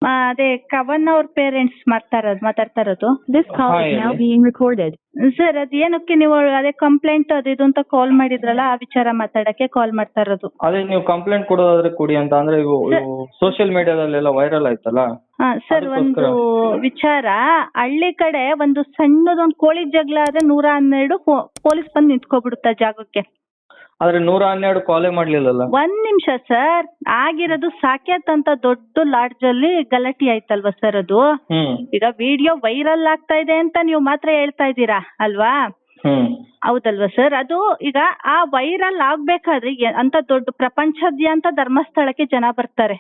ಅದೇ ಕವನ್ ಅವ್ರ ಪೇರೆಂಟ್ಸ್ ಮಾತಾಡ್ತಾ ಇರೋದು. This call is now being recorded. Sir ಅದ್ ಏನಕ್ಕೆ ನೀವು ಅದೇ ಕಂಪ್ಲೇಂಟ್ ಅದು ಇದು ಅಂತ ಕಾಲ್ ಮಾಡಿದ್ರಲ್ಲ, ಆ ವಿಚಾರ ಮಾತಾಡಕ್ಕೆ ಕಾಲ್ ಮಾಡ್ತಾ ಇರೋದು. ಅದೇ ನೀವು ಕಂಪ್ಲೇಂಟ್ ಕೊಡೋದಾದ್ರೆ ಕೊಡಿ ಅಂತ, ಅಂದ್ರೆ ಸೋಷಿಯಲ್ ಮೀಡಿಯಾದಲ್ಲೆಲ್ಲ ವೈರಲ್ ಆಯ್ತಲ್ಲ. ಸರ್ ಒಂದು ವಿಚಾರ, ಹಳ್ಳಿ ಕಡೆ ಒಂದು ಸಣ್ಣದೊಂದು ಕೋಳಿ ಜಗಳ ಆದ್ರೆ 112 ಪೊಲೀಸ್ ಬಂದು ನಿಂತ್ಕೊಬಿಡುತ್ತ ಜಾಗಕ್ಕೆ. ಆದ್ರೆ 112 ಕಾಲೇ ಮಾಡ್ಲಿಲ್ಲಲ್ಲ. ಒಂದ್ ನಿಮಿಷ ಸರ್, ಆಗಿರೋದು ಸಾಕೇತ್ ಅಂತ ದೊಡ್ಡ ಲಾಡ್ಜ್ ಅಲ್ಲಿ ಗಲಾಟೆ ಆಯ್ತಲ್ವಾ ಸರ್ ಅದು. ಈಗ ವಿಡಿಯೋ ವೈರಲ್ ಆಗ್ತಾ ಇದೆ ಅಂತ ನೀವು ಮಾತ್ರ ಹೇಳ್ತಾ ಇದ್ದೀರಾ ಅಲ್ವಾ? ಹೌದಲ್ವಾ ಸರ್? ಅದು ಈಗ ಆ ವೈರಲ್ ಆಗ್ಬೇಕಾದ್ರೆ ಅಂತ ದೊಡ್ಡ ಪ್ರಪಂಚದಾದ್ಯಂತ ಧರ್ಮಸ್ಥಳಕ್ಕೆ ಜನ ಬರ್ತಾರೆ.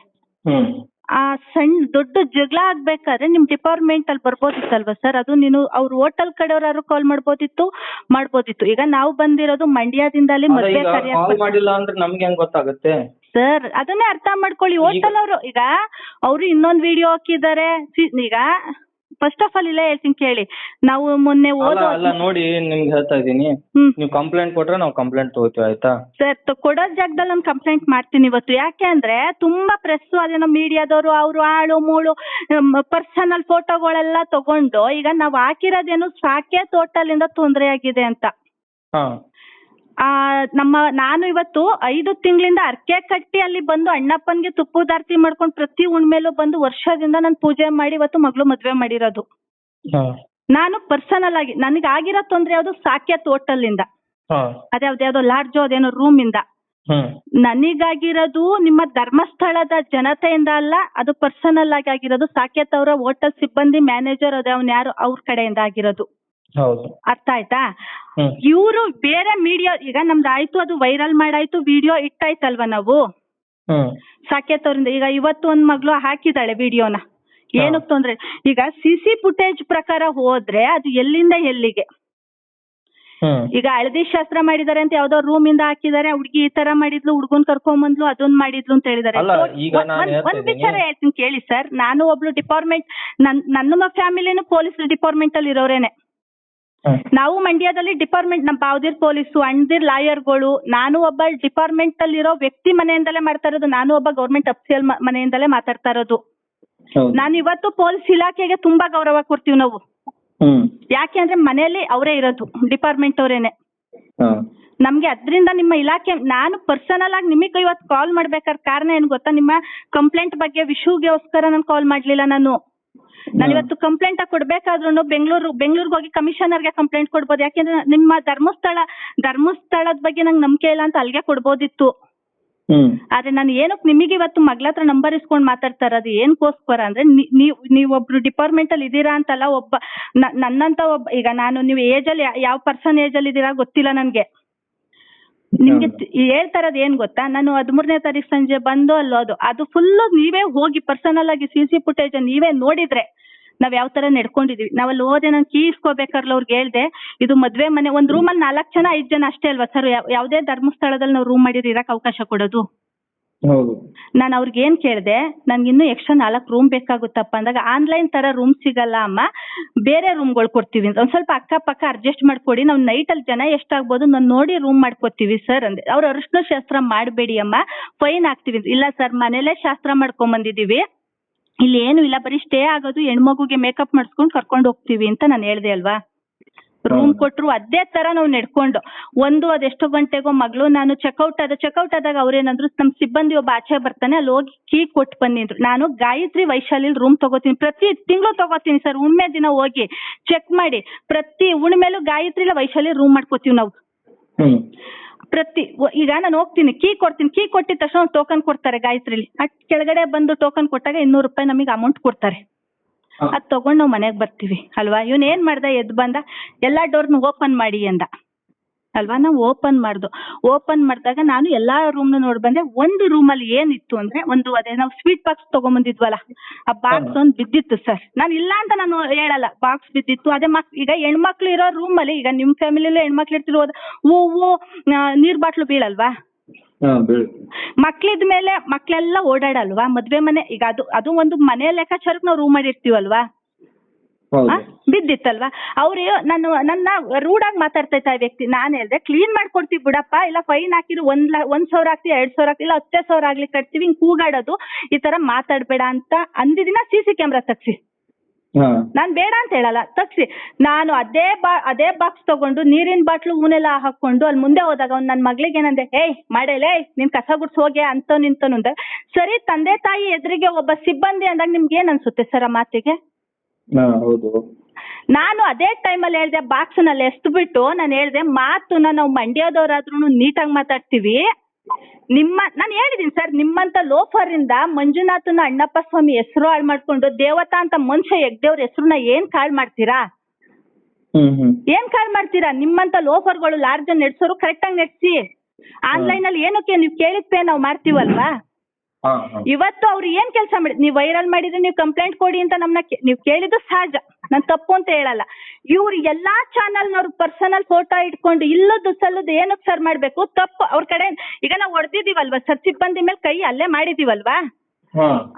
ಆ ಸಣ್ಣ ದೊಡ್ಡ ಜಗಳ ಆಗ್ಬೇಕಾದ್ರೆ ನಿಮ್ ಡಿಪಾರ್ಟ್ಮೆಂಟ್ ಅಲ್ಲಿ ಬರ್ಬೋದಿತ್ತಲ್ವಾ ಸರ್? ಅದು ನೀನು ಅವ್ರ ಹೋಟೆಲ್ ಕಡೆಯವ್ರು ಕಾಲ್ ಮಾಡ್ಬೋದಿತ್ತು. ಈಗ ನಾವು ಬಂದಿರೋದು ಮಂಡ್ಯದಿಂದ ಅಲ್ಲಿ ಮದ್ವೆ ಮಾಡಿಲ್ಲ ಅಂದ್ರೆ ನಮ್ಗೆ ಹೆಂಗ್ ಗೊತ್ತಾಗುತ್ತೆ ಸರ್? ಅದನ್ನೇ ಅರ್ಥ ಮಾಡ್ಕೊಳ್ಳಿ. ಹೋಟೆಲ್ ಅವರು ಈಗ ಅವರು ಇನ್ನೊಂದು ವಿಡಿಯೋ ಹಾಕಿದ್ದಾರೆ. ಈಗ ಫಸ್ಟ್ ಆಫ್ ಆಲ್ ಇಲ್ಲ ಹೇಳ್ತೀನಿ ಕೇಳಿ. ನಾವು ಮೊನ್ನೆ ಅಲ್ಲ ನೋಡಿ, ನಿಮ್ಗೆ ಹೇಳ್ತಾ ಇದೀನಿ, ನೀವು ಕಂಪ್ಲೇಂಟ್ ಕೊಟ್ರೆ ನಾವು ಕಂಪ್ಲೇಂಟ್ ತಗೋತೀವಿ, ಆಯ್ತಾ ಸರ್? ಕೊಡೋ ಜಾಗದಲ್ಲಿ ನಾನು ಕಂಪ್ಲೇಂಟ್ ಮಾಡ್ತೀನಿ ಇವತ್ತು. ಯಾಕೆ ಅಂದ್ರೆ ತುಂಬಾ ಪ್ರೆಸ್ ಅದೇನೋ ಮೀಡಿಯಾದವರು ಅವರು ಆಳು ಮೂಳು ಪರ್ಸನಲ್ ಫೋಟೋಗಳೆಲ್ಲ ತಗೊಂಡು ಈಗ ನಾವು ಹಾಕಿರೋದೇನು ಸಾಕೇತ್ ಹೋಟೆಲ್ ಇಂದ ತೊಂದರೆ ಆಗಿದೆ ಅಂತ. ನಾನು ಇವತ್ತು 5 ತಿಂಗಳಿಂದ ಅರ್ಕೆ ಕಟ್ಟಿ ಅಲ್ಲಿ ಬಂದು ಅಣ್ಣಪ್ಪನ್ಗೆ ತುಪ್ಪದಾರ್ತಿ ಮಾಡ್ಕೊಂಡು ಪ್ರತಿ ಹುಣ್ಮೇಲೂ ಬಂದು ವರ್ಷದಿಂದ ನಾನು ಪೂಜೆ ಮಾಡಿ ಇವತ್ತು ಮಗಳು ಮದ್ವೆ ಮಾಡಿರೋದು. ನಾನು ಪರ್ಸನಲ್ ಆಗಿ ನನಗೆ ಆಗಿರೋ ತೊಂದ್ರೆ ಯಾವ್ದು ಸಾಕೇತ್ ಹೋಟೆಲ್ ಇಂದ, ಅದ್ಯಾವ್ದು ಲಾಡ್ಜೋ ಅದೇನೋ ರೂಮ್ ಇಂದ. ನನಗಾಗಿರೋದು ನಿಮ್ಮ ಧರ್ಮಸ್ಥಳದ ಜನತೆಯಿಂದ ಅಲ್ಲ, ಅದು ಪರ್ಸನಲ್ ಆಗಿ ಆಗಿರೋದು ಸಾಕೇತ್ ಅವರ ಹೋಟೆಲ್ ಸಿಬ್ಬಂದಿ ಮ್ಯಾನೇಜರ್ ಅದ್ಯಾವ್ನ ಯಾರು ಅವ್ರ ಕಡೆಯಿಂದ ಆಗಿರೋದು. ಅರ್ಥ ಆಯ್ತಾ? ಇವರು ಬೇರೆ ಮೀಡಿಯಾ ಈಗ ನಮ್ದು ಆಯ್ತು, ಅದು ವೈರಲ್ ಮಾಡಾಯ್ತು, ವಿಡಿಯೋ ಇಟ್ಟಾಯ್ತಲ್ವಾ ನಾವು ಸಾಕೇತ್ ಅವರಿಂದ. ಈಗ ಇವತ್ತು ಒಂದ್ ಮಗಳು ಹಾಕಿದಾಳೆ ವಿಡಿಯೋನ, ಏನಕ್ಕೆ ತೊಂದ್ರೆ. ಈಗ ಸಿಸಿ ಫುಟೇಜ್ ಪ್ರಕಾರ ಹೋದ್ರೆ ಅದು ಎಲ್ಲಿಂದ ಎಲ್ಲಿಗೆ. ಈಗ ಹಳದಿ ಶಾಸ್ತ್ರ ಮಾಡಿದಾರೆ ಅಂತ ಯಾವ್ದೋ ರೂಮ್ ಇಂದ ಹಾಕಿದಾರೆ, ಹುಡುಗಿ ಈ ತರ ಮಾಡಿದ್ಲು, ಹುಡುಗನ್ ಕರ್ಕೊಂಬಂದ್ಲು, ಅದನ್ನ ಮಾಡಿದ್ಲು ಅಂತ ಹೇಳಿದಾರೆ. ಒಂದ್ ವಿಚಾರ ಹೇಳ್ತೀನಿ ಕೇಳಿ ಸರ್. ನಾನು ಒಬ್ಳು ಡಿಪಾರ್ಟ್ಮೆಂಟ್, ನನ್ನ ಫ್ಯಾಮಿಲಿನೂ ಪೊಲೀಸ್ ಡಿಪಾರ್ಟ್ಮೆಂಟ್ ಅಲ್ಲಿ ಇರೋರೇನೆ. ನಾವು ಮಂಡ್ಯದಲ್ಲಿ ಡಿಪಾರ್ಟ್ಮೆಂಟ್, ನಮ್ಮ ಬಾವದಿರ್ ಪೊಲೀಸು, ಅಣ್ಣದಿರ್ ಲಾಯರ್ಗಳು, ನಾನು ಒಬ್ಬ ಡಿಪಾರ್ಟ್ಮೆಂಟ್ ಅಲ್ಲಿ ಇರೋ ವ್ಯಕ್ತಿ ಮನೆಯಿಂದಲೇ ಮಾಡ್ತಾ ಇರೋದು, ನಾನು ಒಬ್ಬ ಗೌರ್ಮೆಂಟ್ ಅಫಿಷಿಯಲ್ ಮನೆಯಿಂದಲೇ ಮಾತಾಡ್ತಾ ಇರೋದು. ನಾನು ಇವತ್ತು ಪೊಲೀಸ್ ಇಲಾಖೆಗೆ ತುಂಬಾ ಗೌರವ ಕೊಡ್ತೀವಿ ನಾವು. ಯಾಕೆ ಅಂದ್ರೆ ಮನೆಯಲ್ಲಿ ಅವರೇ ಇರೋದು, ಡಿಪಾರ್ಟ್ಮೆಂಟ್ ಅವರೇನೆ ನಮ್ಗೆ. ಅದ್ರಿಂದ ನಿಮ್ಮ ಇಲಾಖೆ, ನಾನು ಪರ್ಸನಲ್ ಆಗಿ ನಿಮಗೆ ಇವತ್ತು ಕಾಲ್ ಮಾಡ್ಬೇಕಾದ್ರೆ ಕಾರಣ ಏನ್ ಗೊತ್ತಾ? ನಿಮ್ಮ ಕಂಪ್ಲೇಂಟ್ ಬಗ್ಗೆ ವಿಷಯಗೋಸ್ಕರ ನಾನು ಕಾಲ್ ಮಾಡ್ಲಿಲ್ಲ. ನಾನು ಇವತ್ತು ಕಂಪ್ಲೇಂಟ್ ಕೊಡ್ಬೇಕಾದ್ರೂ ಬೆಂಗಳೂರಿಗೆ ಹೋಗಿ ಕಮಿಷನರ್ಗೆ ಕಂಪ್ಲೇಂಟ್ ಕೊಡ್ಬೋದು. ಯಾಕೆಂದ್ರೆ ನಿಮ್ಮ ಧರ್ಮಸ್ಥಳದ ಬಗ್ಗೆ ನಂಗೆ ನಂಬಿಕೆ ಇಲ್ಲ ಅಂತ ಅಲ್ಲಿಗೆ ಕೊಡ್ಬೋದಿತ್ತು. ಆದ್ರೆ ನಾನು ಏನಕ್ಕೆ ನಿಮಗೆ ಇವತ್ತು ಮಗಳ ಹತ್ರ ನಂಬರ್ ಇಸ್ಕೊಂಡು ಮಾತಾಡ್ತಾ ಇರೋದು ಏನಕ್ಕೋಸ್ಕರ ಅಂದ್ರೆ, ನೀವೊಬ್ರು ಡಿಪಾರ್ಟ್ಮೆಂಟ್ ಅಲ್ಲಿ ಇದೀರಾ ಅಂತಲ್ಲ, ಒಬ್ಬ ನನ್ನಂತ ಒಬ್ಬ, ಈಗ ನಾನು ನೀವು ಏಜ್ ಅಲ್ಲಿ ಯಾವ ಪರ್ಸನ್ ಏಜ್ ಅಲ್ಲಿ ಇದೀರಾ ಗೊತ್ತಿಲ್ಲ ನನ್ಗೆ. ನಿಮ್ಗೆ ಹೇಳ್ತಾ ಇರೋದು ಏನ್ ಗೊತ್ತಾ? ನಾನು 13ನೇ ತಾರೀಕು ಸಂಜೆ ಬಂದು ಅಲ್ಲೋದು, ಅದು ಫುಲ್ ನೀವೇ ಹೋಗಿ ಪರ್ಸನಲ್ ಆಗಿ ಸಿಸಿ ಫುಟೇಜ್ ನೀವೇ ನೋಡಿದ್ರೆ ನಾವ್ ಯಾವ ತರ ನಡ್ಕೊಂಡಿದೀವಿ. ನಾವಲ್ಲಿ ಹೋದೆ, ನಾನು ಕೀ ಇಸ್ಕೋಬೇಕಾರ್ಲ ಅವ್ರಿಗೆ ಹೇಳ್ದೆ, ಇದು ಮದ್ವೆ ಮನೆ, ಒಂದ್ ರೂಮಲ್ಲಿ 4 ಜನ 5 ಜನ ಅಷ್ಟೇ ಅಲ್ವಾ ಸರ್? ಯಾವ್ದೇ ಧರ್ಮಸ್ಥಳದಲ್ಲಿ ನಾವು ರೂಮ್ ಮಾಡಿದ್ರೆ ಇರಕ್ ಅವಕಾಶ ಕೊಡೋದು. ನಾನು ಅವ್ರಿಗೆ ಏನ್ ಕೇಳ್ದೆ, ನನ್ಗೆ ಇನ್ನೂ ಎಕ್ಸ್ಟ್ರಾ 4 ರೂಮ್ ಬೇಕಾಗುತ್ತಪ್ಪ ಅಂದಾಗ, ಆನ್ಲೈನ್ ತರ ರೂಮ್ ಸಿಗಲ್ಲ ಅಮ್ಮ, ಬೇರೆ ರೂಮ್ಗಳು ಕೊಡ್ತೀವಿ ಅಂತ. ಒಂದ್ ಸ್ವಲ್ಪ ಅಕ್ಕಪಕ್ಕ ಅಡ್ಜಸ್ಟ್ ಮಾಡ್ಕೊಡಿ, ನಾವು ನೈಟ್ ಅಲ್ಲಿ ಜನ ಎಷ್ಟಾಗ್ಬೋದು ನಾನು ನೋಡಿ ರೂಮ್ ಮಾಡ್ಕೊತೀವಿ ಸರ್ ಅಂದೆ. ಅವ್ರು ಅರಿಶಿನ ಶಾಸ್ತ್ರ ಮಾಡಬೇಡಿ ಅಮ್ಮ, ಫೈನ್ ಹಾಕ್ತಿವಿ. ಇಲ್ಲ ಸರ್, ಮನೇಲೆ ಶಾಸ್ತ್ರ ಮಾಡ್ಕೊಂಡ್ ಬಂದಿದೀವಿ, ಇಲ್ಲಿ ಏನು ಇಲ್ಲ, ಬರೀ ಸ್ಟೇ ಆಗೋದು, ಹೆಣ್ಮಗುಗೆ ಮೇಕಪ್ ಮಾಡಿಸ್ಕೊಂಡು ಕರ್ಕೊಂಡು ಹೋಗ್ತೀವಿ ಅಂತ ನಾನು ಹೇಳ್ದೆ ಅಲ್ವಾ. ರೂಮ್ ಕೊಟ್ರು ಅದೇ ತರ ನಾವು ನಡ್ಕೊಂಡು ಅದೆಷ್ಟೋ ಗಂಟೆಗೋ ಮಗಳು ನಾನು ಚೆಕ್ಔಟ್ ಆದಾಗ ಅವ್ರೇನಂದ್ರು, ನಮ್ ಸಿಬ್ಬಂದಿ ಒಬ್ಬ ಆಚೆ ಬರ್ತಾನೆ, ಅಲ್ಲಿ ಹೋಗಿ ಕೀ ಕೊಟ್ಟು ಬನ್ನಿದ್ರು. ನಾನು ಗಾಯತ್ರಿ ವೈಶಾಲಿ ರೂಮ್ ತಗೋತೀನಿ, ಪ್ರತಿ ತಿಂಗಳು ತಗೋತೀನಿ ಸರ್. ಹುಣ್ಮೆ ದಿನ ಹೋಗಿ ಚೆಕ್ ಮಾಡಿ, ಪ್ರತಿ ಹುಣ್ಮೇಲೂ ಗಾಯತ್ರಿ ವೈಶಾಲಿ ರೂಮ್ ಮಾಡ್ಕೋತೀವಿ ನಾವು. ಈಗ ನಾನು ಹೋಗ್ತೀನಿ, ಕೀ ಕೊಡ್ತೀನಿ, ಕೀ ಕೊಟ್ಟಿದ ತಕ್ಷಣ ಟೋಕನ್ ಕೊಡ್ತಾರೆ ಗಾಯತ್ರಿಲಿ. ಕೆಳಗಡೆ ಬಂದು ಟೋಕನ್ ಕೊಟ್ಟಾಗ 200 ರೂಪಾಯಿ ನಮಗೆ ಅಮೌಂಟ್ ಕೊಡ್ತಾರೆ. ಅದ್ ತಗೊಂಡ್ ನಾವು ಮನೆಗ್ ಬರ್ತೀವಿ ಅಲ್ವಾ. ಇವನ್ ಏನ್ ಮಾಡ್ದ, ಎದ್ ಬಂದ, ಎಲ್ಲಾ ಡೋರ್ನ ಓಪನ್ ಮಾಡಿ ಅಂದ ಅಲ್ವಾ. ನಾವು ಓಪನ್ ಮಾಡಿದಾಗ ನಾನು ಎಲ್ಲಾ ರೂಮ್ ನೋಡ್ ಬಂದೆ. ಒಂದು ರೂಮ್ ಅಲ್ಲಿ ಏನಿತ್ತು ಅಂದ್ರೆ, ಅದೇ ನಾವು ಸ್ವೀಟ್ ಬಾಕ್ಸ್ ತಗೊಂಬಂದಿದ್ವಲ್ಲ, ಆ ಬಾಕ್ಸ್ ಒಂದ್ ಬಿದ್ದಿತ್ತು ಸರ್. ನಾನು ಇಲ್ಲ ಅಂತ ನಾನು ಹೇಳಲ್ಲ, ಬಾಕ್ಸ್ ಬಿದ್ದಿತ್ತು. ಅದೇ ಈಗ ಹೆಣ್ಮಕ್ಳು ಇರೋ ರೂಮ್ ಅಲ್ಲಿ, ಈಗ ನಿಮ್ ಫ್ಯಾಮಿಲಿಲೂ ಹೆಣ್ಮಕ್ಳು ಇರ್ತಿರೋದು, ಹೂವು ನೀರ್ ಬಾಟ್ಲು ಬೀಳಲ್ವಾ? ಮಕ್ಳಿದ ಮೇಲೆ ಮಕ್ಳೆಲ್ಲ ಓಡಾಡಲ್ವಾ? ಮದ್ವೆ ಮನೆ ಈಗ ಅದು ಒಂದು ಮನೆ ಲೆಕ್ಕಾಚಾರಕ್ಕೆ ನಾವು ರೂಮ್ ಮಾಡಿರ್ತೀವಲ್ವಾ. ಹೌದು. ಬಿದ್ದಿತ್ತಲ್ವಾ ಅವ್ರು ನನ್ನ ರೂಢಾಗಿ ಮಾತಾಡ್ತಾ ಇದ್ದ ಆ ವ್ಯಕ್ತಿ. ನಾನು ಹೇಳ್ದೆ ಕ್ಲೀನ್ ಮಾಡ್ಕೊಡ್ತೀವಿ ಬಿಡಪ್ಪ, ಇಲ್ಲ ಫೈನ್ ಹಾಕಿರು 1,000 ಹಾಕ್ತೀವಿ, 2,000 ಹಾಕ್ತೀವಿ, ಇಲ್ಲ 10,000 ಆಗ್ಲಿ ಕಟ್ತೀವಿ, ಹಿಂಗ್ ಕೂಗಾಡೋದು ಈ ತರ ಮಾತಾಡ್ಬೇಡ ಅಂತ ಅಂದಿದಿನ CC ಕ್ಯಾಮ್ರಾ ತಗ್ಸಿ. ನಾನ್ ಬೇಡ ಅಂತ ಹೇಳಲ್ಲ, ತಗ್ಸಿ. ನಾನು ಅದೇ ಬಾಕ್ಸ್ ತಗೊಂಡು ನೀರಿನ ಬಾಟ್ಲು ಊನೆಲ್ಲ ಹಾಕೊಂಡು ಅಲ್ಲಿ ಮುಂದೆ ಹೋದಾಗ ಅವ್ನು ನನ್ನ ಮಗಳಿಗೆ ಏನಂದೆ, ಏಯ್ ಮಾಡೇಲೇ ನೀನ್ ಕಸ ಗುಡ್ಸ್ ಹೋಗೆ ಅಂತ ನಿಂತನು ಅಂದ. ಸರಿ, ತಂದೆ ತಾಯಿ ಎದುರಿಗೆ ಒಬ್ಬ ಸಿಬ್ಬಂದಿ ಅಂದಾಗ ನಿಮ್ಗೆ ಏನ್ ಅನ್ಸುತ್ತೆ ಸರ್ ಆ ಮಾತಿಗೆ? ಹೌದು. ನಾನು ಅದೇ ಟೈಮಲ್ಲಿ ಹೇಳ್ದೆ, ಬಾಕ್ಸ್ ನಲ್ಲಿ ಎಸ್ದು ಬಿಟ್ಟು ನಾನು ಹೇಳ್ದೆ, ಮಾತನ್ನ ನಾವು ಮಂಡ್ಯದವರಾದ್ರೂ ನೀಟಾಗಿ ಮಾತಾಡ್ತೀವಿ. ನಾನು ಹೇಳಿದೀನಿ ಸರ್, ನಿಮ್ಮಂತ ಲೋಫರ್ ಇಂದ ಮಂಜುನಾಥನ ಅಣ್ಣಪ್ಪ ಸ್ವಾಮಿ ಹೆಸರು ಹಾಳು ಮಾಡ್ಕೊಂಡು ದೇವತಾ ಅಂತ ಮನುಷ್ಯ ಹೆಗ್ದೇವ್ರ ಹೆಸರನ್ನ ಏನ್ ಕಾಳ್ ಮಾಡ್ತೀರಾ? ಏನ್ ಕಾಳ್ ಮಾಡ್ತೀರಾ? ನಿಮ್ಮಂತ ಲೋಫರ್ಗಳು ಲಾರ್ಜ್ ನಡೆಸೋರು ಕರೆಕ್ಟ್ ಆಗಿ ನಡೆಸಿ. ಆನ್ಲೈನ್ ಅಲ್ಲಿ ಏನಕ್ಕೆ ನೀವು ಕೇಳಿದ್ ಪೇ ನಾವು ಮಾಡ್ತೀವಲ್ವಾ? ಇವತ್ತು ಅವ್ರು ಏನ್ ಕೆಲಸ ಮಾಡಿ, ನೀವು ವೈರಲ್ ಮಾಡಿದ್ರೆ ನೀವು ಕಂಪ್ಲೇಂಟ್ ಕೊಡಿ ಅಂತ ನಮ್ನ ನೀವು ಕೇಳಿದ್ದು ಸಹಜ, ನಾನು ತಪ್ಪು ಅಂತ ಹೇಳಲ್ಲ. ಇವ್ರು ಎಲ್ಲಾ ಚಾನಲ್ನವ್ರು ಪರ್ಸನಲ್ ಫೋಟೋ ಇಟ್ಕೊಂಡು ಇಲ್ಲದ್ದು ಸಲ್ಲದ್ದು ಏನಕ್ಕೆ ಸರ್ ಮಾಡ್ಬೇಕು? ತಪ್ಪು ಅವ್ರ ಕಡೆ. ಈಗ ನಾವು ಹೊಡೆದಿದೀವಲ್ವಾ ಸರ್, ಸಿಬ್ಬಂದಿ ಮೇಲೆ ಕೈ ಅಲ್ಲೇ ಮಾಡಿದೀವಲ್ವಾ,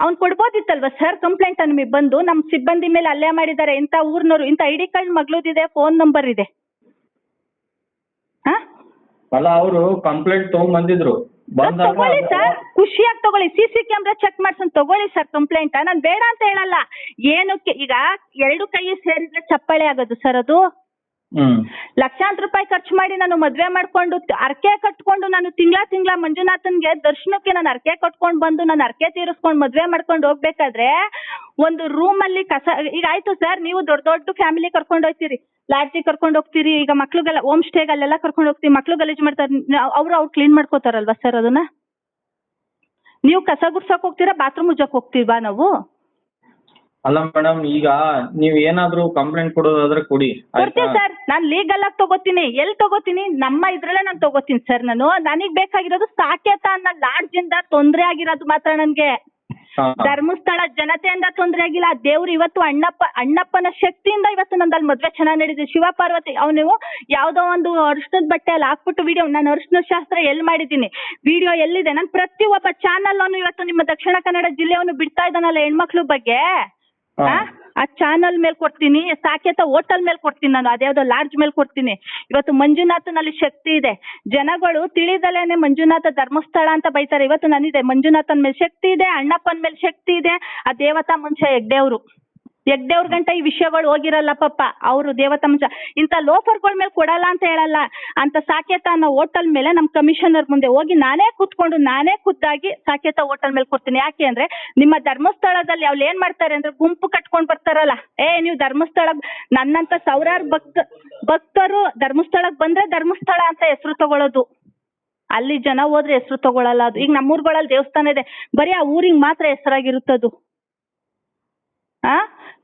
ಅವ್ನ್ ಕೊಡ್ಬೋದಿತ್ತಲ್ವಾ ಸರ್ ಕಂಪ್ಲೇಂಟ್ ನಿಮಗೆ ಬಂದು, ನಮ್ ಸಿಬ್ಬಂದಿ ಮೇಲೆ ಅಲ್ಲೇ ಮಾಡಿದ್ದಾರೆ, ಇಂಥ ಊರ್ನವ್ರು, ಇಂಥ ID ಕಾರ್ಡ್ ಮಗಳದಿದೆ, ಫೋನ್ ನಂಬರ್ ಇದೆ. ಅಲ್ಲ, ಅವರು ಕಂಪ್ಲೇಂಟ್ ತಗೊಂಡ್ಬಂದಿದ್ರು. ತಗೊಳ್ಳಿ ಸರ್, ಖುಷಿಯಾಗಿ ತಗೊಳ್ಳಿ, CC ಕ್ಯಾಮ್ರಾ ಚೆಕ್ ಮಾಡ್ಸೊಂಡ್ ತಗೊಳ್ಳಿ ಸರ್ ಕಂಪ್ಲೇಂಟ್. ನಾನು ಬೇಡ ಅಂತ ಹೇಳಲ್ಲ. ಏನಕ್ಕೆ ಈಗ 2 ಕೈ ಸೇರಿದ್ರೆ ಚಪ್ಪಾಳೆ ಆಗೋದು ಸರ್? ಅದು ಲಕ್ಷಾಂತರ ರೂಪಾಯಿ ಖರ್ಚು ಮಾಡಿ ನಾನು ಮದ್ವೆ ಮಾಡ್ಕೊಂಡು ಅರ್ಕೆ ಕಟ್ಕೊಂಡು ನಾನು ತಿಂಗಳ ಮಂಜುನಾಥನ್ಗೆ ದರ್ಶನಕ್ಕೆ ನಾನು ಅರ್ಕೆ ಕಟ್ಕೊಂಡು ಬಂದು ನಾನು ಅರ್ಕೆ ತೀರಿಸ್ಕೊಂಡು ಮದ್ವೆ ಮಾಡ್ಕೊಂಡು ಹೋಗ್ಬೇಕಾದ್ರೆ ಒಂದು ರೂಮ್ ಅಲ್ಲಿ ಕಸ. ಈಗ ಆಯ್ತು ಸರ್, ನೀವು ದೊಡ್ಡ ಫ್ಯಾಮಿಲಿ ಕರ್ಕೊಂಡು ಹೋಗ್ತೀರಿ, ಲಾಡ್ಜಿಗೆ ಕರ್ಕೊಂಡು ಹೋಗ್ತೀರಿ, ಈಗ ಮಕ್ಳುಗೆಲ್ಲ ಹೋಮ್ ಸ್ಟೇಗೆ ಅಲ್ಲೆಲ್ಲ ಕರ್ಕೊಂಡು ಹೋಗ್ತೀವಿ, ಮಕ್ಳು ಗಲೀಜು ಮಾಡ್ತಾರೆ, ಅವ್ರು ಕ್ಲೀನ್ ಮಾಡ್ಕೋತಾರಲ್ವಾ ಸರ್ ಅದನ್ನ? ನೀವು ಕಸ ಗುಡ್ಸಕ್ ಹೋಗ್ತೀರಾ, ಬಾತ್ರೂಮ್ ಉಜ್ಜಕ್ ಹೋಗ್ತೀವಾ ನಾವು? ಅಲ್ಲ ಮೇಡಮ್, ಈಗ ನೀವ್ ಏನಾದ್ರು ಕಂಪ್ಲೇಂಟ್ ಕೊಡೋದಾದ್ರೆ ಕೊಡಿ. ಕೊಡ್ತೀನಿ ಸರ್, ನಾನು ಲೀಗಲ್ ಆಗಿ ತಗೋತೀನಿ. ಎಲ್ಲಿ ತಗೋತೀನಿ? ನಮ್ಮ ಇದ್ರಲ್ಲೇ ನಾನು ತಗೋತೀನಿ ಸರ್. ನನಗ್ ಬೇಕಾಗಿರೋದು ಸಾಕೇತ ಅನ್ನೋ ಲಾಡ್ಜ್ ಇಂದ ತೊಂದ್ರೆ ಆಗಿರೋದು ಮಾತ್ರ ನನ್ಗೆ. ಧರ್ಮಸ್ಥಳ ಜನತೆಯಿಂದ ತೊಂದ್ರೆ ಆಗಿಲ್ಲ. ದೇವ್ರು ಇವತ್ತು ಅಣ್ಣಪ್ಪನ ಶಕ್ತಿಯಿಂದ ಇವತ್ತು ನಂದಲ್ಲಿ ಮದ್ವೆ ಚೆನ್ನಾಗಿ ನಡೆದಿದೆ. ಶಿವ ಪಾರ್ವತಿ ಅವನು ಯಾವ್ದೋ ಒಂದು ಅರಿಶಿನದ ಬಟ್ಟೆ ಅಲ್ಲಿ ಹಾಕ್ಬಿಟ್ಟು ವಿಡಿಯೋ, ನಾನು ಅರಿಶಿನ ಶಾಸ್ತ್ರ ಎಲ್ಲಿ ಮಾಡಿದ್ದೀನಿ, ವಿಡಿಯೋ ಎಲ್ಲಿದೆ, ನಾನು ಪ್ರತಿ ಒಬ್ಬ ಚಾನಲ್ ಅವನು ಇವತ್ತು ನಿಮ್ಮ ದಕ್ಷಿಣ ಕನ್ನಡ ಜಿಲ್ಲೆಯವನು ಬಿಡ್ತಾ ಇದ್ದಾನಲ್ಲ ಹೆಣ್ಮಕ್ಳು ಬಗ್ಗೆ, ಆ ಚಾನಲ್ ಮೇಲೆ ಕೊಡ್ತೀನಿ, ಸಾಕೇತ ಹೋಟೆಲ್ ಮೇಲೆ ಕೊಡ್ತೀನಿ, ನಾನು ಅದ್ಯಾವ್ದೋ ಲಾಡ್ಜ್ ಮೇಲೆ ಕೊಡ್ತೀನಿ. ಇವತ್ತು ಮಂಜುನಾಥನಲ್ಲಿ ಶಕ್ತಿ ಇದೆ. ಜನಗಳು ತಿಳಿದಲೇನೆ ಮಂಜುನಾಥ ಧರ್ಮಸ್ಥಳ ಅಂತ ಬೈತಾರೆ. ಇವತ್ತು ನನ್ನಿದೆ ಮಂಜುನಾಥನ್ ಮೇಲೆ ಶಕ್ತಿ ಇದೆ, ಅಣ್ಣಪ್ಪನ ಮೇಲೆ ಶಕ್ತಿ ಇದೆ. ಆ ದೇವತಾ ಮನುಷ್ಯ ಹೆಗ್ದೇವ್ರ ಗಂಟ ಈ ವಿಷಯಗಳು ಹೋಗಿರಲ್ಲ ಪಾಪ. ಅವರು ದೇವತಾ ಮನುಷ್ಯ. ಇಂಥ ಲೋಫರ್ಗಳ ಮೇಲೆ ಕೊಡಲ್ಲ ಅಂತ ಹೇಳಲ್ಲ. ಅಂತ ಸಾಕೇತ ಅನ್ನೋ ಹೋಟೆಲ್ ಮೇಲೆ ನಮ್ಮ ಕಮಿಷನರ್ ಮುಂದೆ ಹೋಗಿ ನಾನೇ ಖುದ್ದಾಗಿ ಸಾಕೇತ ಹೋಟೆಲ್ ಮೇಲೆ ಕೊಡ್ತೀನಿ. ಯಾಕೆ ಅಂದ್ರೆ ನಿಮ್ಮ ಧರ್ಮಸ್ಥಳದಲ್ಲಿ ಅವ್ರು ಏನ್ ಮಾಡ್ತಾರೆ ಅಂದ್ರೆ ಗುಂಪು ಕಟ್ಕೊಂಡ್ ಬರ್ತಾರಲ್ಲ, ನೀವು ಧರ್ಮಸ್ಥಳ, ನನ್ನಂತ ಸಾವಿರಾರು ಭಕ್ತರು ಧರ್ಮಸ್ಥಳಕ್ಕೆ ಬಂದ್ರೆ ಧರ್ಮಸ್ಥಳ ಅಂತ ಹೆಸರು ತಗೊಳ್ಳೋದು. ಅಲ್ಲಿ ಜನ ಹೋದ್ರೆ ಹೆಸರು ತಗೊಳ್ಳಲ್ಲ. ಅದು ಈಗ ನಮ್ಮೂರ್ಗಳಲ್ಲಿ ದೇವಸ್ಥಾನ ಇದೆ, ಬರೀ ಆ ಊರಿಗೆ ಮಾತ್ರ ಹೆಸರಾಗಿರುತ್ತದು.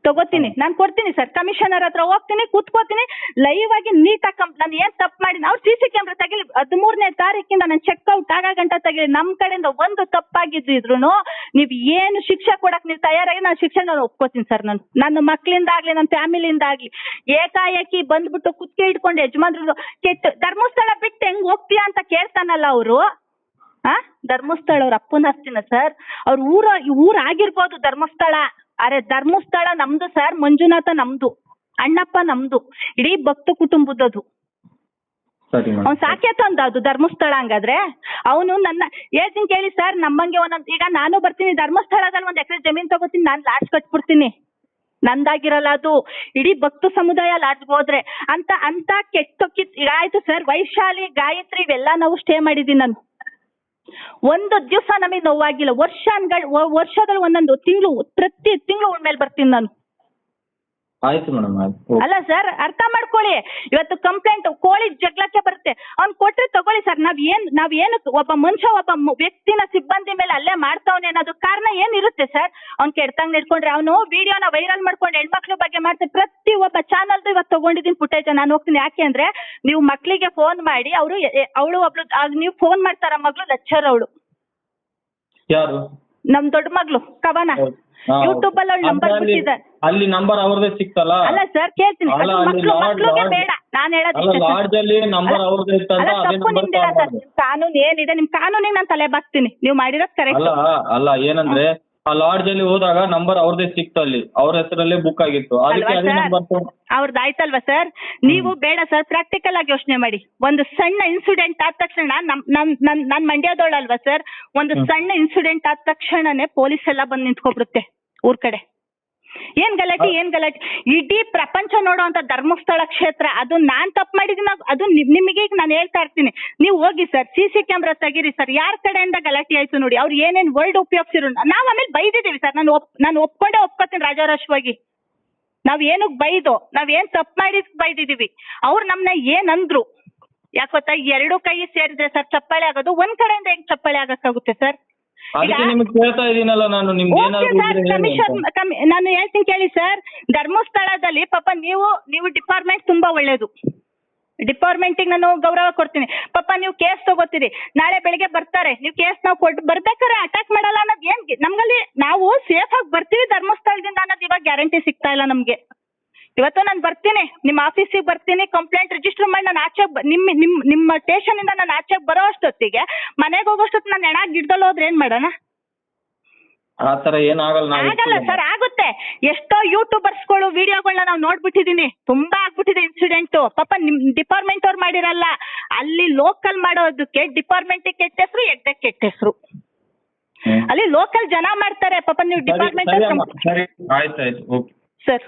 ತಗೋತೀನಿ, ನಾನು ಕೊಡ್ತೀನಿ ಸರ್. ಕಮಿಷನರ್ ಹತ್ರ ಹೋಗ್ತೀನಿ, ಕೂತ್ಕೋತೀನಿ, ಲೈವ್ ಆಗಿ ನೀಟಾಗಿ ನಾನು ಏನ್ ತಪ್ಪು ಮಾಡಿ ಅವ್ರು CC ಕ್ಯಾಮ್ರಾ ತೆಗಿಲಿ. 13ನೇ ತಾರೀಕಿಂದ ನಾನು ಚೆಕ್ಔಟ್ ಆಗ ಗಂಟ ತೆಗಿಲಿ. ನಮ್ಮ ಕಡೆಯಿಂದ ಒಂದು ತಪ್ಪಾಗಿದ್ರು ನೀವು ಏನು ಶಿಕ್ಷೆ ಕೊಡಕ್ ನೀವು ತಯಾರಾಗಿ ನಾನು ಶಿಕ್ಷೆ ನಾನು ಒಪ್ಕೋತೀನಿ ಸರ್. ನನ್ನ ಮಕ್ಳಿಂದ ಆಗ್ಲಿ, ನನ್ನ ಫ್ಯಾಮಿಲಿಯಿಂದ ಆಗ್ಲಿ, ಏಕಾಏಕಿ ಬಂದ್ಬಿಟ್ಟು ಕುತ್ತಿಗೆ ಇಟ್ಕೊಂಡು ಯಜಮಾನ್ರು ಕೆಟ್ಟ ಧರ್ಮಸ್ಥಳ ಬಿಟ್ಟು ಹೆಂಗ್ ಹೋಗ್ತೀಯಾ ಅಂತ ಕೇಳ್ತಾನಲ್ಲ ಅವರು. ಧರ್ಮಸ್ಥಳ ಅವ್ರ ಅಪ್ಪನ ಆಸ್ತಿನ ಸರ್? ಅವ್ರ ಊರ್ ಆಗಿರ್ಬೋದು ಧರ್ಮಸ್ಥಳ, ಅರೆ ಧರ್ಮಸ್ಥಳ ನಮ್ದು ಸರ್. ಮಂಜುನಾಥ ನಮ್ದು, ಅಣ್ಣಪ್ಪ ನಮ್ದು, ಇಡೀ ಭಕ್ತ ಕುಟುಂಬದದು. ಅವ್ನು ಸಾಕೇತ ಅಂದ ಅದು ಧರ್ಮಸ್ಥಳ. ಹಂಗಾದ್ರೆ ಅವನು ನನ್ನ ಏಜನ್ ಕೇಳಿ ಸರ್, ನಮ್ಮಂಗೆ ಒಂದೊಂದು, ಈಗ ನಾನು ಬರ್ತೀನಿ ಧರ್ಮಸ್ಥಳದಲ್ಲಿ 1 ಎಕರೆ ಜಮೀನ್ ತಗೋತೀನಿ, ನಾನು ಲಾಡ್ಜ್ ಕಟ್ಬಿಡ್ತೀನಿ, ನಂದಾಗಿರಲ್ಲ ಅದು. ಇಡೀ ಭಕ್ತ ಸಮುದಾಯ ಲಾಡ್ಜ್ಗೆ ಹೋದ್ರೆ ಅಂತ ಈಗ ಆಯ್ತು ಸರ್. ವೈಶಾಲಿ, ಗಾಯತ್ರಿ ಇವೆಲ್ಲ ನಾವು ಸ್ಟೇ ಮಾಡಿದೀನಿ ನಾನು. ಒಂದು ದಿವಸ ನಮಗೆ ನೋವಾಗಿಲ್ಲ. ವರ್ಷದಲ್ಲಿ ಒಂದೊಂದು ತಿಂಗಳು, ಪ್ರತಿ ತಿಂಗಳು ಉಣ್ಮೇಲೆ ಬರ್ತೀನಿ ನಾನು. ಆಯ್ತು ಮೇಡಮ್, ಅಲ್ಲ ಸರ್, ಅರ್ಥ ಮಾಡ್ಕೊಳ್ಳಿ. ಇವತ್ತು ಕಂಪ್ಲೇಂಟ್ ಕೋಳಿ ಜಗಳಕ್ಕೆ ಬರುತ್ತೆ, ಅವ್ನು ಕೊಟ್ರೆ ತಗೊಳ್ಳಿ ಸರ್. ನಾವೇನು ಒಬ್ಬ ಮನುಷ್ಯ, ಒಬ್ಬ ವ್ಯಕ್ತಿನ ಸಿಬ್ಬಂದಿ ಮೇಲೆ ಅಲ್ಲೇ ಮಾಡ್ತಾವನೆ ಅನ್ನೋದು ಕಾರಣ ಏನಿರುತ್ತೆ ಸರ್? ಅವ್ನು ಕೆಡ್ತಂಗ್ ನಡ್ಕೊಂಡ್ರೆ, ಅವನು ವಿಡಿಯೋನ ವೈರಲ್ ಮಾಡ್ಕೊಂಡು ಹೆಣ್ಮಕ್ಳ ಬಗ್ಗೆ ಮಾಡ್ತಾರೆ. ಪ್ರತಿ ಒಬ್ಬ ಚಾನಲ್ದು ಇವತ್ತು ತಗೊಂಡಿದ್ದೀನಿ ಫುಟೇಜ್, ನಾನು ಹೋಗ್ತೀನಿ. ಯಾಕೆ ಅಂದ್ರೆ ನೀವು ಮಕ್ಳಿಗೆ ಫೋನ್ ಮಾಡಿ, ಅವಳು ಒಬ್ಳು, ನೀವು ಫೋನ್ ಮಾಡ್ತಾರ ಮಗಳು ಲೆಕ್ಚರ್, ಅವಳು ಯಾರು? ನಮ್ ದೊಡ್ಡ ಮಗಳು ಕವನ, ಯೂಟ್ಯೂಬ್ ಅಲ್ಲಿ ನಂಬರ್ ಬಿಟ್ಟಿದೆ. ಅಲ್ಲಿ ನಂಬರ್ ಅವ್ರದೇ ಸಿಕ್ತಲ್ಲ? ಅಲ್ಲ ಸರ್, ಕೇಳ್ತೀನಿ. ಮಕ್ಳಿಗೆ ಬೇಡ, ನಾನು ಹೇಳೋದು ಕಾನೂನು ಏನಿದೆ, ನಿಮ್ ಕಾನೂನಿಗೆ ನಾನು ತಲೆ ಬಾಗ್ತೀನಿ. ನೀವು ಮಾಡಿರೋದು ಕರೆಕ್ಟ್ ಅಲ್ಲ. ಏನಂದ್ರೆ ಆ ಲಾಡ್ಜ್ ಅಲ್ಲಿ ಹೋದಾಗ ನಂಬರ್ ಅವ್ರದೇ ಸಿಕ್ತು, ಅಲ್ಲಿ ಅವ್ರ ಹೆಸರಲ್ಲೇ ಬುಕ್ ಆಗಿತ್ತು, ಅದಕ್ಕೆ ಅಲ್ವಾ ಅದೇ ಸರ್? ನಂಬರ್. ಅವ್ರದ್ದು ಆಯ್ತಲ್ವಾ ಸರ್? ನೀವು ಬೇಡ ಸರ್, ಪ್ರಾಕ್ಟಿಕಲ್ ಆಗಿ ಯೋಚನೆ ಮಾಡಿ. ಒಂದು ಸಣ್ಣ ಇನ್ಸಿಡೆಂಟ್ ಆದ ತಕ್ಷಣ ನಾನ್ ಮಂಡ್ಯದವಳಲ್ವಾ ಸರ್? ಒಂದು ಸಣ್ಣ ಇನ್ಸಿಡೆಂಟ್ ಆದ ತಕ್ಷಣನೇ ಪೊಲೀಸ್ ಎಲ್ಲ ಬಂದು ನಿಂತ್ಕೊಬಿಡುತ್ತೆ ಊರ್ ಕಡೆ. ಏನ್ ಗಲಾಟೆ ಇಡೀ ಪ್ರಪಂಚ ನೋಡುವಂತ ಧರ್ಮಸ್ಥಳ ಕ್ಷೇತ್ರ, ಅದು ನಾನ್ ತಪ್ಪು ಮಾಡಿದಿನ, ಅದು ನಿಮಗೆ ಈಗ ನಾನು ಹೇಳ್ತಾ ಇರ್ತೀನಿ, ನೀವು ಹೋಗಿ ಸರ್ CC ಕ್ಯಾಮ್ರಾ ತೆಗೀರಿ ಸರ್, ಯಾರ ಕಡೆಯಿಂದ ಗಲಾಟೆ ಆಯ್ತು ನೋಡಿ, ಅವ್ರು ಏನೇನ್ ವರ್ಡ್ ಉಪಯೋಗಿಸಿರು. ನಾವ್ ಆಮೇಲೆ ಬೈದಿದೀವಿ ಸರ್, ನಾನು ಒಪ್ಕೋತೀನಿ ರಾಜಾರೋಷವಾಗಿ. ನಾವ್ ಏನಕ್ ಬೈದು, ನಾವ್ ಏನ್ ತಪ್ಪು ಮಾಡಿ ಬೈದಿದೀವಿ. ಅವ್ರು ನಮ್ನ ಏನಂದ್ರು ಯಾಕೊತ್ತಾ, ಎರಡು ಕೈ ಸೇರಿದ್ರೆ ಸರ್ ಚಪ್ಪಾಳೆ ಆಗೋದು, ಒಂದ್ ಕಡೆಯಿಂದ ಹೆಂಗ್ ಚಪ್ಪಾಳೆ ಆಗಕ್ಕಾಗುತ್ತೆ ಸರ್? ಅದಕ್ಕೆ ನಿಮ್ಗೆ ಕೇಳ್ತಾ ಇದೀನಲ್ಲ ನಾನು, ನಿಮ್ಗೆ ಏನಾದ್ರು ಇದ್ರೆ ಹೇಳಿ ಅಂತ. ನಾನು ಹೇಳ್ತೀನಿ ಕೇಳಿ ಸರ್, ಧರ್ಮಸ್ಥಳದಲ್ಲಿ ಪಾಪ ನೀವು ಡಿಪಾರ್ಟ್ಮೆಂಟ್ ತುಂಬಾ ಒಳ್ಳೇದು, ಡಿಪಾರ್ಟ್ಮೆಂಟಿಗೆ ನಾನು ಗೌರವ ಕೊಡ್ತೀನಿ. ಪಾಪ ನೀವು ಕೇಸ್ ತಗೋತೀರಿ, ನಾಳೆ ಬೆಳಿಗ್ಗೆ ಬರ್ತಾರೆ, ನೀವು ಕೇಸ್ ನಾವು ಕೊಟ್ಟು ಬರ್ಬೇಕಾದ್ರೆ ಅಟ್ಯಾಕ್ ಮಾಡಲ್ಲ ಅನ್ನೋದು ಏನ್ ನಮ್ಗಲ್ಲಿ, ನಾವು ಸೇಫ್ ಆಗಿ ಬರ್ತೀವಿ ಧರ್ಮಸ್ಥಳದಿಂದ ಅನ್ನೋದು ಇವಾಗ ಗ್ಯಾರಂಟಿ ಸಿಗ್ತಾ ಇಲ್ಲ ನಮ್ಗೆ. ಇವತ್ತು ನಾನು ಬರ್ತೀನಿ, ನಿಮ್ಮ ಆಫೀಸಿಗೆ ಬರ್ತೀನಿ, ಕಂಪ್ಲೇಂಟ್ ರಿಜಿಸ್ಟರ್ ಮಾಡಿ ನಾನು ಆಚೆ ನಿಮ್ಮ ಸ್ಟೇಷನ್ ಇಂದ ನಾನು ಆಚೆಗೆ ಬರೋ ಅಷ್ಟೊತ್ತಿಗೆ, ಮನೆಗೆ ಹೋಗೋಷ್ಟೊತ್ತು ನಾನು ಹೆಣ ಗಿಡದಲ್ಲಿ ಹೋದ್ರೆ ಏನ್ ಮಾಡೋಣ? ಆ ತರ ಏನಾಗಲ್ಲ. ಆಗಲ್ಲ ಸರ್, ಆಗುತ್ತೆ. ಎಷ್ಟೋ ಯೂಟ್ಯೂಬರ್ಸ್ಗಳು ವಿಡಿಯೋಗಳನ್ನ ನಾವು ನೋಡ್ಬಿಟ್ಟಿದೀನಿ, ತುಂಬಾ ಆಗ್ಬಿಟ್ಟಿದೆ ಇನ್ಸಿಡೆಂಟ್. ಪಾಪ ನಿಮ್ ಡಿಪಾರ್ಟ್ಮೆಂಟ್ ಅವ್ರು ಮಾಡಿರಲ್ಲ, ಅಲ್ಲಿ ಲೋಕಲ್ ಮಾಡೋದಕ್ಕೆ ಡಿಪಾರ್ಟ್ಮೆಂಟ್ ಕೆಟ್ಟ ಹೆಸರು, ಎಡ್ಡೆ ಕೆಟ್ಟ ಹೆಸರು. ಅಲ್ಲಿ ಲೋಕಲ್ ಜನ ಮಾಡ್ತಾರೆ, ಪಾಪ ನೀವು ಡಿಪಾರ್ಟ್ಮೆಂಟ್. ಸರಿ, ಆಯ್ತಾಯ್ತು, ಓಕೆ ಸರ್.